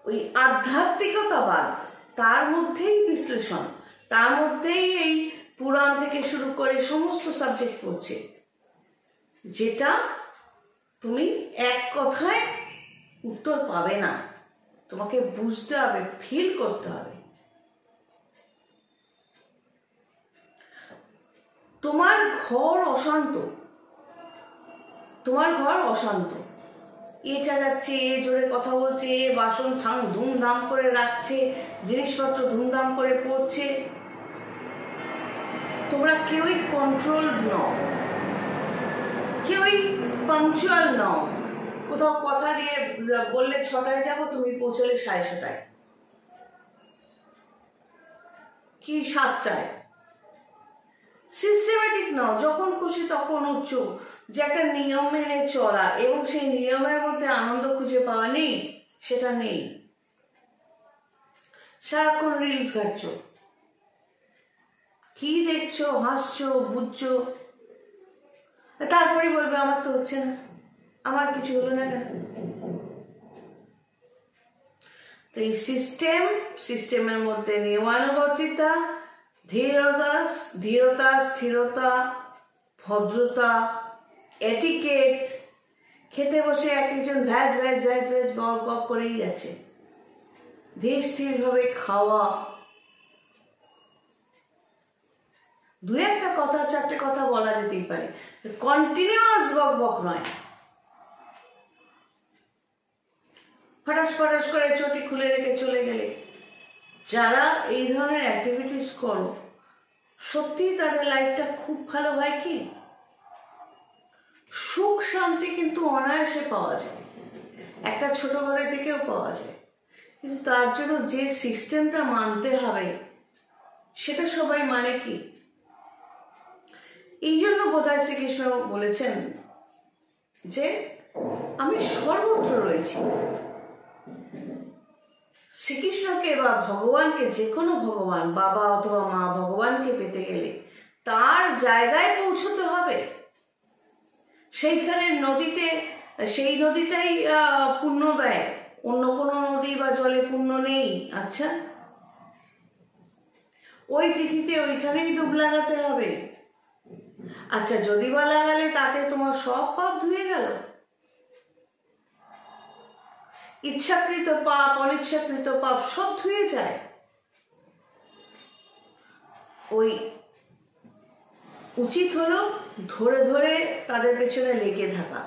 ওই আধ্যাত্মিকতাবাদ, তার মধ্যেই বিশ্লেষণ, তার মধ্যেই এই পুরাণ থেকে শুরু করে সমস্ত সাবজেক্ট পড়ছে, যেটা তুমি এক কথায় উত্তর পাবে না, তোমাকে বুঝতে হবে, ফিল করতে হবে। তোমার ঘর অশান্ত, তোমার ঘর অশান্ত, এ চালাচ্ছে, এ জোরে কথা বলছে, এ বাসন ধুমধাম করে রাখছে, জিনিসপত্র ধুমধাম করে পড়ছে, তোমরা কেউই কন্ট্রোল নও, কেউই পাংচুয়াল নও। কোথাও কথা দিয়ে বললে 6টায় যাবো, তুমি পৌঁছলে 6:30 কি 7টায়। সিস্টেমেটিক নও, যখন খুশি তখন উচ্চ, যে একটা নিয়ম মেনে চলা এবং সেই নিয়মের মধ্যে আনন্দ খুঁজে পাওয়া নেই, সেটা নেই। সারাক্ষণ রিলস ঘাটছো, কি দেখছো, হাসছো, বুঝছো, তারপরে বলবে আমার তো হচ্ছে না, আমার কিছু হলো না কেন। তো এই সিস্টেমের মধ্যে নিয়মানুবর্তিতা, ধীরতা, স্থিরতা, ভদ্রতা, এটিকেট, খেতে বসে এক একজন ভ্যাজ ভ্যাজ ভ্যাজ ভ্যাজ বক বক করেই যাচ্ছে, ধীর স্থিরভাবে খাওয়া, দু একটা কথা, 4টে কথা বলা যেতেই পারে, কন্টিনিউয়াস বক বক নয়। ফটাস ফটাস করে চটি খুলে রেখে চলে গেলে, যারা এই ধরনের অ্যাক্টিভিটিস করো, সত্যি তাদের লাইফটা খুব ভালো হয়। কি সুখ শান্তি কিন্তু অনায়াসে পাওয়া যায়, একটা ছোট ঘরে থেকেও পাওয়া যায়, কিন্তু তার জন্য যে সিস্টেমটা মানতে হবে সেটা সবাই মানে কি? এই জন্য বোধহয় শ্রীকৃষ্ণ বলেছেন যে আমি সর্বত্র রয়েছি। শ্রীকৃষ্ণকে বা ভগবানকে, যে কোনো ভগবান, বাবা অথবা মা, ভগবানকে পেতে গেলে তার জায়গায় পৌঁছতে হবে। সেইখানে নদীতে, সেই নদীটাই পুণ্য দেয়, অন্য কোনো নদী বা জলে পুণ্য নেই। আচ্ছা, ওই তিথিতে ওইখানেই ডুব লাগাতে হবে। আচ্ছা, যদি বা লাগালে তাতে তোমার সব পাপ ধুয়ে গেল? ইচ্ছাকৃত পাপ, অনিচ্ছাকৃত পাপ সব ধুয়ে যায়। ওই উচিত হলো ধরে ধরে তাদের পেছনে লেগে থাকা,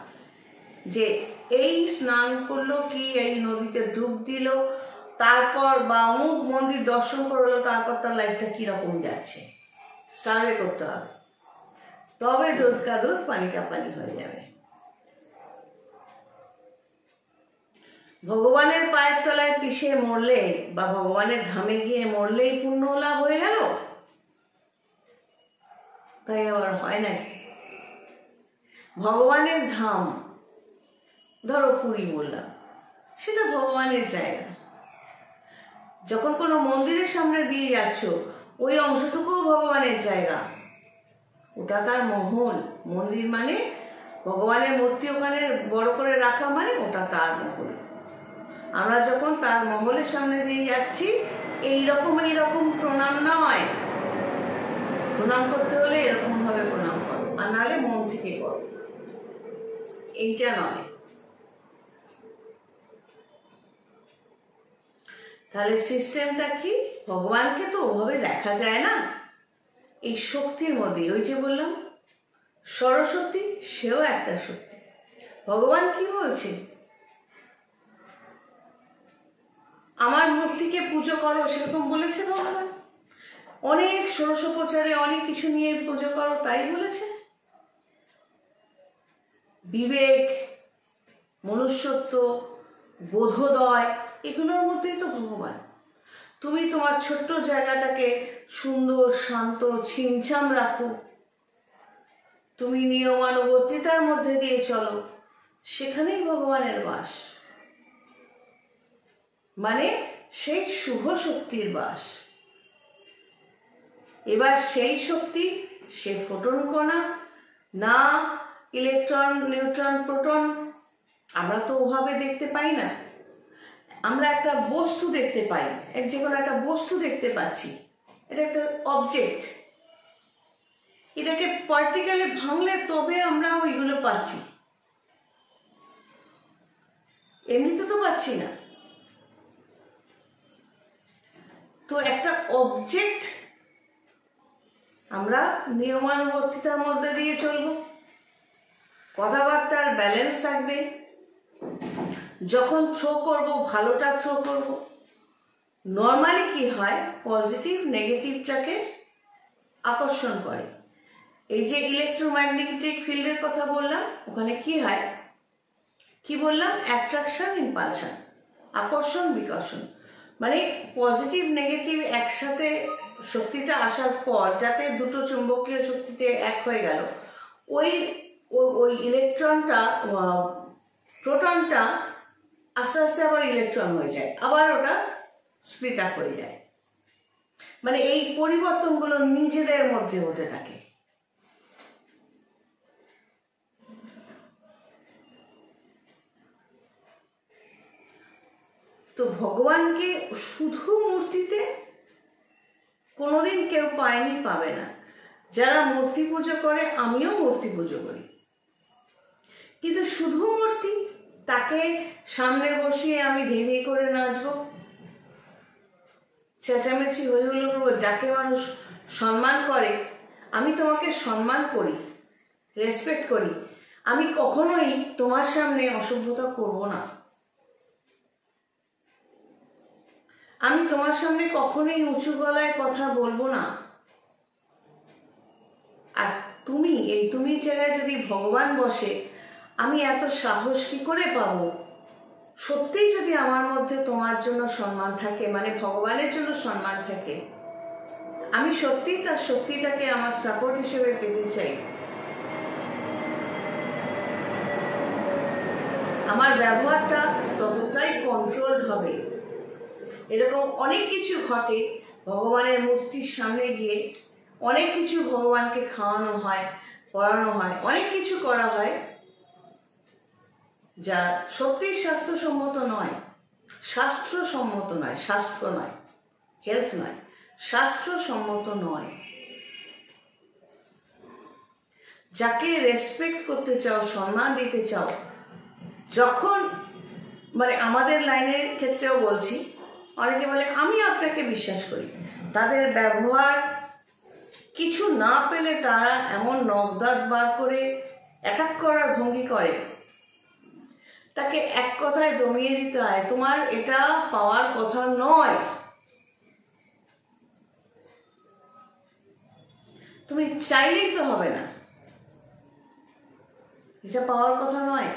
যে এই স্নান করলো, কি এই নদীতে ডুব দিল, তারপর বা অমুক মন্দির দর্শন করলো, তারপর তার লাইফটা কিরকম যাচ্ছে সার্ভে করতে হবে, তবে দুধ কা দুধ পানি কা পানি হয়ে যাবে। ভগবানের পায়ের তলায় পিষে মরলে বা ভগবানের ধামে গিয়ে মরলেই পুণ্য লাভ হয়ে গেল, তাই আবার হয় না। ভগবানের ধাম, ধরো পুরী বললাম, সেটা ভগবানের জায়গা। যখন কোনো মন্দিরের সামনে দিয়ে যাচ্ছ, ওই অংশটুকুও ভগবানের জায়গা। ওটা তার মহল। মন্দির মানে ভগবানের মূর্তি ওখানে বড় করে রাখা, মানে ওটা তার মহল। আমরা যখন তার মহলের সামনে দিয়ে যাচ্ছি, এইরকম প্রণাম নয়। প্রণাম করতে হলে এরকম ভাবে প্রণাম করো, আর নাহলে মন থেকে করো, এইটা নয়। তাহলে সিস্টেমটা কি? ভগবানকে তো ওভাবে দেখা যায় না, এই শক্তির মধ্যে। ওই যে বললাম সরস্বতী, সেও একটা শক্তি। ভগবান কি বলছে? আমার মূর্তিকে পুজো করো, সেরকম বলেছে ভগবান? অনেক ষোড়শোপচারে অনেক কিছু নিয়ে পুজো করো, তাই বলেছে? বিবেক, মনুষ্যত্ব, বোধোদয়, এগুলোর মধ্যেই তো ভগবান। তুমি তোমার ছোট্ট জায়গাটাকে সুন্দর, শান্ত, ছিমছাম রাখো, তুমি নিয়মানুবর্তিতার মধ্যে দিয়ে চলো, সেখানেই ভগবানের বাস। মানে সেই শুভ শক্তির বাস। এবার সেই শক্তি, সে ফোটন কণা না ইলেকট্রন, নিউট্রন, প্রোটন, আমরা তো ওভাবে দেখতে পাই না। আমরা একটা বস্তু দেখতে পাই, যে কোনো একটা বস্তু দেখতে পাচ্ছি, এটা একটা অবজেক্ট। এটাকে পার্টিকেলে ভাঙলে তবে আমরা ওইগুলো পাচ্ছি, এমনিতে তো পাচ্ছি না। তো একটা অবজেক্ট আমরা নিয়মানুবর্তিতার মধ্যে দিয়ে চলবো, কথাবার্তার ব্যালেন্স থাকবে, যখন থ্রো করব ভালোটা থ্রো করব। নর্মালি কি হয়, পজিটিভ নেগেটিভটাকে আকর্ষণ করে। এই যে ইলেকট্রোম্যাগনেটিক ফিল্ডের কথা বললাম, ওখানে কি হয়, কি বললাম, অ্যাট্রাকশন, ইম্পালশন, আকর্ষণ, বিকর্ষণ। মানে পজিটিভ নেগেটিভ একসাথে শক্তিটা আসার পর, যাতে দুটো চুম্বকীয় শক্তিতে এক হয়ে গেল, ওই ওই ইলেকট্রনটা, প্রোটনটা আস্তে আস্তে আবার ইলেকট্রন হয়ে যায়, আবার ওটা স্প্লিট আপ হয়ে যায়। মানে এই পরিবর্তনগুলো নিজেদের মধ্যে হতে থাকে। তো ভগবানকে শুধু মূর্তিতে কোনোদিন কেউ পায়নি, পাবে না। যারা মূর্তি পুজো করে, আমিও মূর্তি পুজো করি, কিন্তু শুধু মূর্তি, তাকে সামনে বসিয়ে আমি ধেই ধেই করে নাচবো, চেঁচামেচি হয়ে হলো করবো, যাকে মানুষ সম্মান করে। আমি তোমাকে সম্মান করি, রেসপেক্ট করি, আমি কখনোই তোমার সামনে অসভ্যতা করব না। আমি তোমার সামনে কখনোই উঁচু গলায় কথা বলবো না। আর তুমি, এই তুমি জায়গায় যদি ভগবান বসে, আমি এত সাহস কি করে পাবো? সত্যিই যদি আমার মধ্যে তোমার জন্য সম্মান থাকে, মানে ভগবানের জন্য সম্মান থাকে, আমি সত্যিই তার শক্তিটাকে আমার সাপোর্ট হিসেবে পেতে চাই। আমার ব্যবহারটা ততটাই কন্ট্রোলড হবে। এরকম অনেক কিছু ঘটে, ভগবানের মূর্তির সামনে গিয়ে অনেক কিছু ভগবানকে খাওয়ানো হয়, পড়ানো হয়, অনেক কিছু করা হয়, যা সত্যিই স্বাস্থ্যসম্মত নয়। শাস্ত্রসম্মত নয়, স্বাস্থ্য নয়, হেলথ নয়, শাস্ত্রসম্মত নয়। যাকে রেসপেক্ট করতে চাও, সম্মান দিতে চাও, যখন, মানে আমাদের লাইনের ক্ষেত্রেও বলছি, অনেকে বলে আমি আপনাকে বিশ্বাস করি, তাদের ব্যবহার কিছু না পেলে তারা এমন নখদাঁত বার করে অ্যাটাক করার ভঙ্গি করে, তাকে এক কথায় দমিয়ে দিতে হয়, তোমার এটা পাওয়ার কথা নয়, তুমি চাইলেই তো হবে না, এটা পাওয়ার কথা নয়।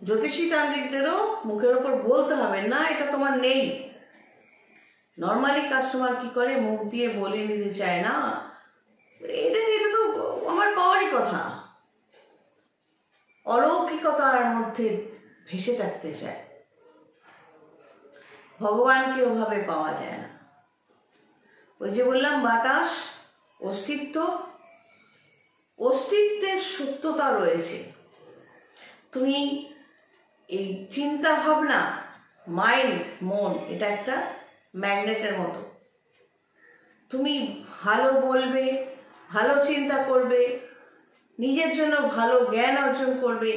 জ্যোতিষী তান্ত্রিকদেরও মুখের ওপর বলতে হবে না, এটা তোমার নেই। নর্মালি কাস্টমার কি করে, মুখ দিয়ে বলে নিতে চায় না, এটা তো আমার পাওয়ারই কথা, অলৌকিকতার মধ্যে ভেসে থাকতে চায়। ভগবানকে ওভাবে পাওয়া যায় না। ওই যে বললাম বাতাস, অস্তিত্বের সত্যতা রয়েছে। তুমি এই চিন্তা ভাবনা, মাইন্ড, মন, এটা একটা ম্যাগনেটের মতো। তুমি ভালো বলবে, ভালো চিন্তা করবে, নিজের জন্য ভালো জ্ঞান অর্জন করবে,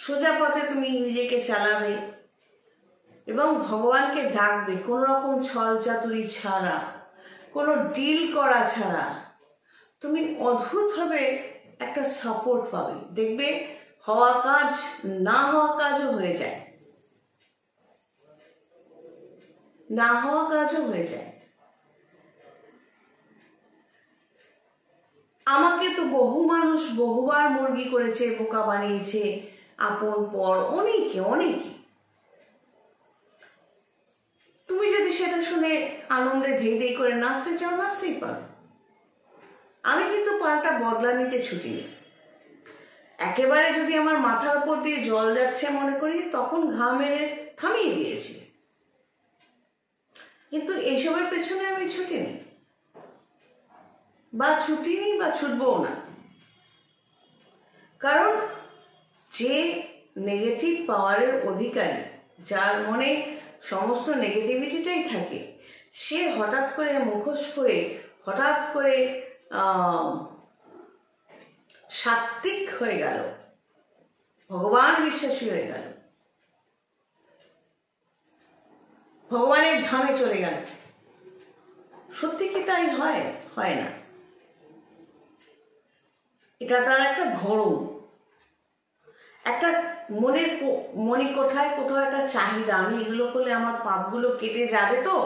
সোজা পথে তুমি নিজেকে চালাবে এবং ভগবানকে ডাকবে কোনো রকম ছল চাতুরি ছাড়া, কোনো ডিল করা ছাড়া। তুমি অদ্ভুতভাবে একটা সাপোর্ট পাবে। দেখবে হওয়া কাজ না হওয়া কাজও হয়ে যায়, না হওয়া কাজও হয়ে যায়। আমাকে তো বহু মানুষ বহুবার মুরগি করেছে, বোকা বানিয়েছে, আপন পর, অনেকে। তুমি যদি সেটা শুনে আনন্দে ধেই ধেই করে নাচতে চাও, নাচতেই পারো। আমি কিন্তু পাল্টা বদলা নিতে ছুটিনি। একেবারে যদি আমার মাথার উপর দিয়ে জল যাচ্ছে মনে করি, তখন ঘাম মেরে থামিয়ে দিয়েছি। কিন্তু এইসবের পেছনে আমি ছুটিনি, বা ছুটবও না। কারণ যে নেগেটিভ পাওয়ারের অধিকারী, যার মনে সমস্ত নেগেটিভিটিটাই থাকে, সে হঠাৎ করে মুখোশ করে, হঠাৎ করে সাত্ত্বিক হয়ে গেল, ভগবান বিশ্বাসী হয়ে গেল, ভগবানের ধামে চলে গেল। সত্যি কি তাই হয়? হয় না। এটা তার একটা ভরম, একটা মনের মণিকোঠায় কোথাও একটা চাহিদা, আমি এগুলো করলে আমার পাপগুলো কেটে যাবে তো।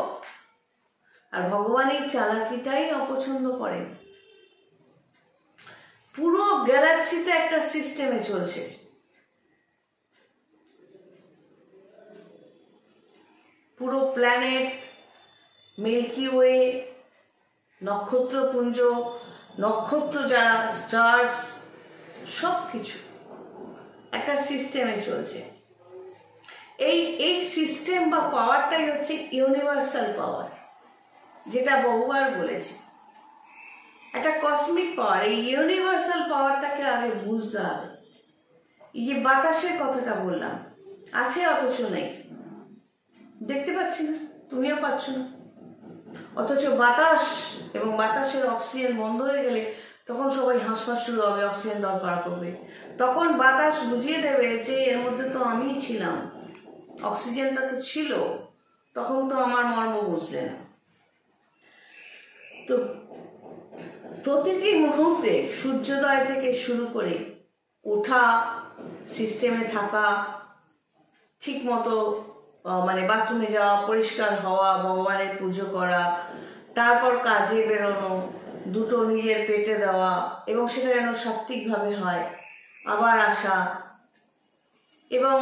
আর ভগবান এই চালাকিটাই অপছন্দ করেন। পুরো গ্যালাক্সিতে একটা সিস্টেমে চলছে। পুরো প্ল্যানেট, মিল্কি ওয়ে, নক্ষত্রপুঞ্জ, নক্ষত্র যারা, স্টার্স, সব কিছু একটা সিস্টেমে চলছে। এই সিস্টেম বা পাওয়ারটাই হচ্ছে ইউনিভার্সাল পাওয়ার, যেটা বহুবার বলেছি। একটা কসমিক পাওয়ার। এই ইউনিভার্সাল পাওয়ারটাকে আগে বুঝতে হবে। এই যে বাতাসের কথাটা বললাম, আছে অথচ নেই, দেখতে পাচ্ছি না, তুমিও পাচ্ছ না। অথচ বাতাস এবং বাতাসের অক্সিজেন বন্ধ হয়ে গেলে তখন সবাই হাঁসফাঁস শুরু হবে, অক্সিজেন দরকার পড়বে। তখন বাতাস বুঝিয়ে দেবে যে এর মধ্যে তো আমিই ছিলাম, অক্সিজেনটা তো ছিল, তখন তো আমার মর্ম বুঝলে না। তো প্রতিটি মুহূর্তে সূর্যোদয় থেকে শুরু করে ওঠা, সিস্টেমে থাকা, ঠিক মতো মানে বাথরুমে যাওয়া, পরিষ্কার হওয়া, ভগবানের পুজো করা, তারপর কাজে বেরোনো, দুটো নিজের পেটে দেওয়া এবং সেটা যেন সাত্ত্বিকভাবে হয়, আবার আসা এবং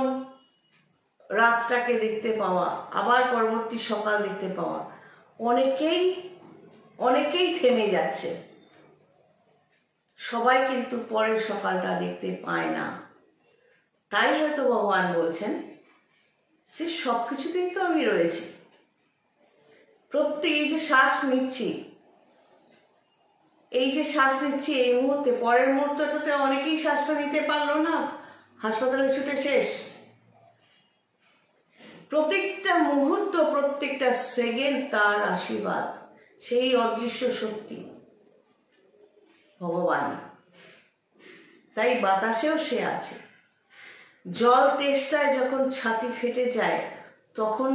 রাতটাকে দেখতে পাওয়া, আবার পরবর্তী সকাল দেখতে পাওয়া। অনেকেই থেমে যাচ্ছে, সবাই কিন্তু পরের সকালটা দেখতে পায় না। তাই হয়তো ভগবান বলছেন যে সবকিছুতেই তো আমি রয়েছি। এই যে শ্বাস নিচ্ছি, এই মুহূর্তে, পরের মুহূর্তটাতে অনেকেই শ্বাসটা নিতে পারলো না, হাসপাতালে ছুটে শেষ। প্রত্যেকটা মুহূর্ত, প্রত্যেকটা সেকেন্ড তার আশীর্বাদ, সেই অদৃশ্য শক্তি ভগবান। তাই বাতাসেও সে আছে। জল তেষ্টায় যখন ছাতি ফেটে যায়, তখন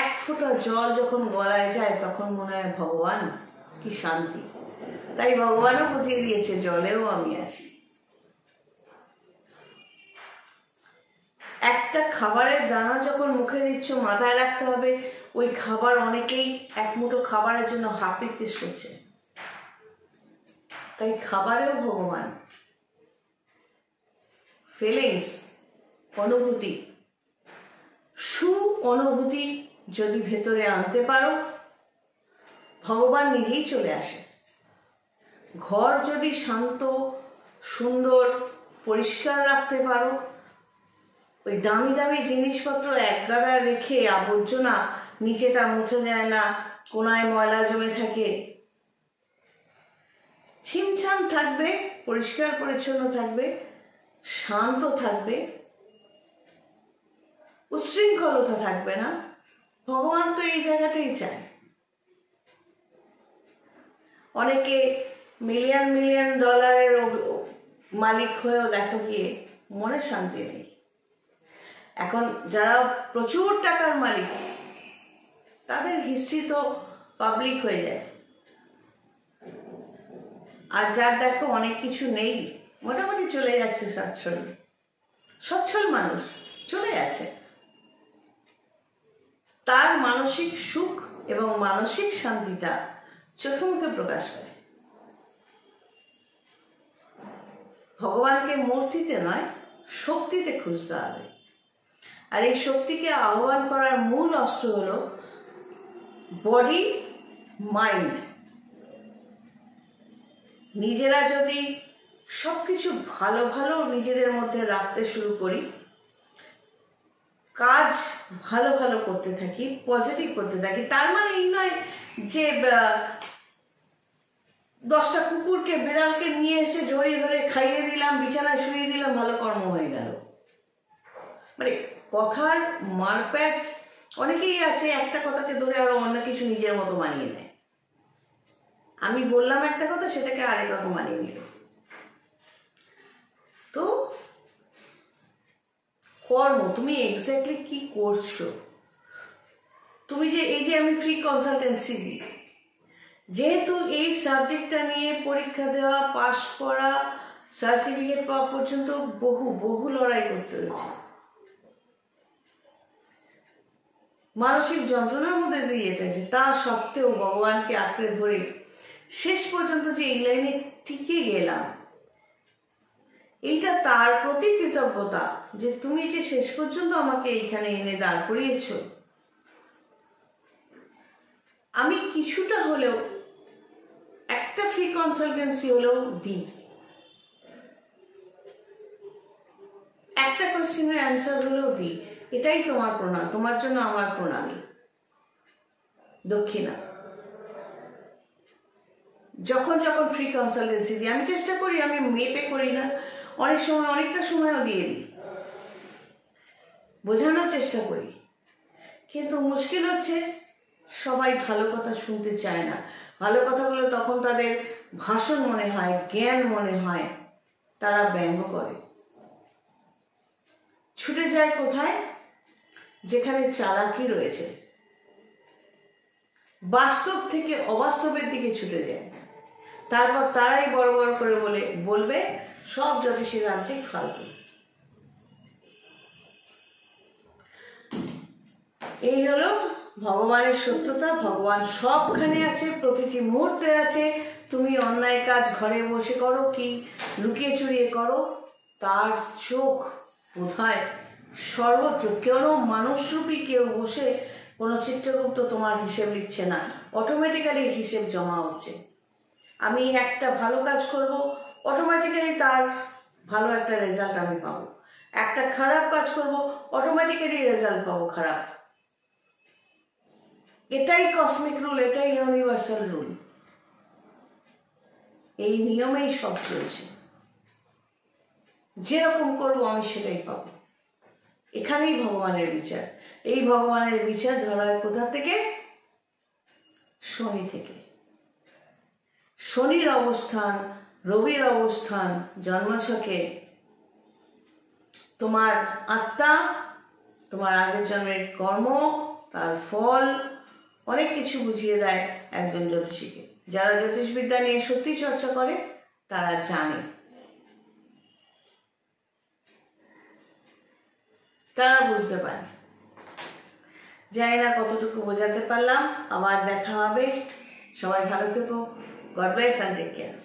এক ফোঁটা জল যখন গলায় যায়, তখন মনে হয় ভগবান, কি শান্তি। তাই ভগবানও বুঝিয়ে দিয়েছে জলেও আমি আছি। একটা খাবারের দানা যখন মুখে দিচ্ছ, মাথায় রাখতে হবে ওই খাবার, অনেকেই এক মুঠো খাবারের জন্য হাপিত্তিস করছে। তাই খাবারেও ভগবান। ফিলিংস, অনুভূতি, অনুভূতি যদি ভেতরে আনতে পারো, ভগবান নিজেই চলে আসে। ঘর যদি শান্ত, সুন্দর, পরিষ্কার রাখতে পারো, ওই দামি দামি জিনিসপত্র এক গাদা রেখে, আবর্জনা, নিচেটা মুছে যায় না, কোনায় ময়লা জমে থাকে, ছিমছাম থাকবে, পরিষ্কার পরিচ্ছন্ন থাকবে, শান্ত থাকবে, উচ্ছৃঙ্খলতা থাকবে না। ভগবান তো এই জায়গাটাই চায়। অনেকে মিলিয়ন মিলিয়ন ডলারের মালিক হয়েও দেখো গিয়ে মনে শান্তি নেই। এখন যারা প্রচুর টাকার মালিক তাদের হিস্ট্রি তো পাবলিক হয়ে যায়, আর যার দেখো অনেক কিছু নেই, মোটামুটি চলে যাচ্ছে সচ্ছল মানুষ চলে যাচ্ছে, তার মানসিক সুখ এবং মানসিক শান্তিটা চোখে মুখে প্রকাশ পায়। ভগবানকে মূর্তিতে নয়, শক্তিতে খুঁজতে হবে। আর এই শক্তিকে আহ্বান করার মূল অস্ত্র হলো বডি, মাইন্ড। নিজেরা যদি সবকিছু ভালো ভালো নিজেদের মধ্যে রাখতে শুরু করি, কাজ ভালো ভালো করতে থাকি, পজিটিভ করতে থাকি, তার মানে এই নয় যে 10টা কুকুরকে বিড়ালকে নিয়ে এসে জড়িয়ে ধরে খাইয়ে দিলাম, বিছানায় শুয়ে দিলাম, ভালো কর্ম হয়ে গেল। মানে কথার মারপ্যাচ অনেকেই আছে, একটা কথাকে ধরে আরো অন্য কিছু নিজের মতো মানিয়ে নেয়। আমি বললাম একটা কথা, সেটাকে আরেক রকম মানিয়ে নিল। তো কর্ম, তুমি এক্স্যাক্টলি কি করছো? তুমি যে এই যে আমি ফ্রি কনসালটেন্সি দিই, যেহেতু এই সাবজেক্টটা নিয়ে পরীক্ষা দেওয়া, পাস করা, সার্টিফিকেট পাওয়া পর্যন্ত বহু লড়াই করতে হয়েছে, মানসিক যন্ত্রণার মধ্যে দিয়ে যেতে হয়েছে, তা সত্ত্বেও ভগবানকে আঁকড়ে ধরে শেষ পর্যন্ত যে এই লাইনে টিকে গেলাম, এইটা তার প্রতি কৃতজ্ঞতা যে তুমি যে শেষ পর্যন্ত আমাকে এইখানে এনে দাঁড় করিয়েছ। আমি কিছুটা হলেও একটা ফ্রি কনসালটেন্সি হলেও দিই, একটা কোশ্চেনের অ্যান্সার হলেও দিই, এটাই তোমার প্রণাম, তোমার জন্য আমার প্রণামী, দক্ষিণা। যখন যখন ফ্রি কনসালটেন্সি দিই আমি চেষ্টা করি, আমি মেপে করি না, অনেক সময় অনেকটা সময়ও দিয়ে দিই, বোঝানোর চেষ্টা করি, কিন্তু মুশকিল হচ্ছে সবাই ভালো কথা শুনতে চায় না। ভালো কথাগুলো তখন তাদের ভাষণ মনে হয়, জ্ঞান মনে হয়, তারা ব্যঙ্গ করে, ছুটে যায় কোথায়? যেখানে চালাকি রয়েছে, বাস্তব থেকে অবাস্তবের দিকে ছুটে যায়। তারপর তারাই বড় বড় করে বলবে সব জ্যোতিষী তান্ত্রিক ফালতু। এই হলো ভগবানের সত্যতা। ভগবান সবখানে আছে, প্রতিটি মুহূর্তে আছে। তুমি অন্যায় কাজ ঘরে বসে করো কি লুকিয়ে চুরিয়ে করো, তার চোখ কোথায়? সর্বত্র। কোনো মানুষরূপী কেউ বসে কোনো চিত্রগুপ্ত তোমার হিসেব লিখছে না, অটোমেটিক্যালি হিসেব জমা হচ্ছে। আমি একটা ভালো কাজ করব, অটোমেটিক্যালি তার ভালো একটা রেজাল্ট আমি পাবো। একটা খারাপ কাজ করব, অটোমেটিক্যালি রেজাল্ট পাবো খারাপ। এটাই কসমিক রুল, এটাই ইউনিভার্সাল রুল। এই নিয়মেই সব চলছে। যেরকম করবো আমি সেটাই পাবো। এখানেই ভগবানের বিচার। এই ভগবানের বিচার ধরা হয় কোথা থেকে? শনি থেকে। শনির অবস্থান, রবির অবস্থান জন্মছকে তোমার আত্মা, তোমার আগের জন্মের কর্ম, তার ফল অনেক কিছু বুঝিয়ে দেয় একজন জ্যোতিষীকে। যারা জ্যোতিষবিদ্যা নিয়ে সত্যি চর্চা করে তারা জানে, তারা বুঝতে পারে। জানি না কতটুকু বোঝাতে পারলাম। আবার দেখা হবে। সবাই ভালো থেকো। God bless and take care.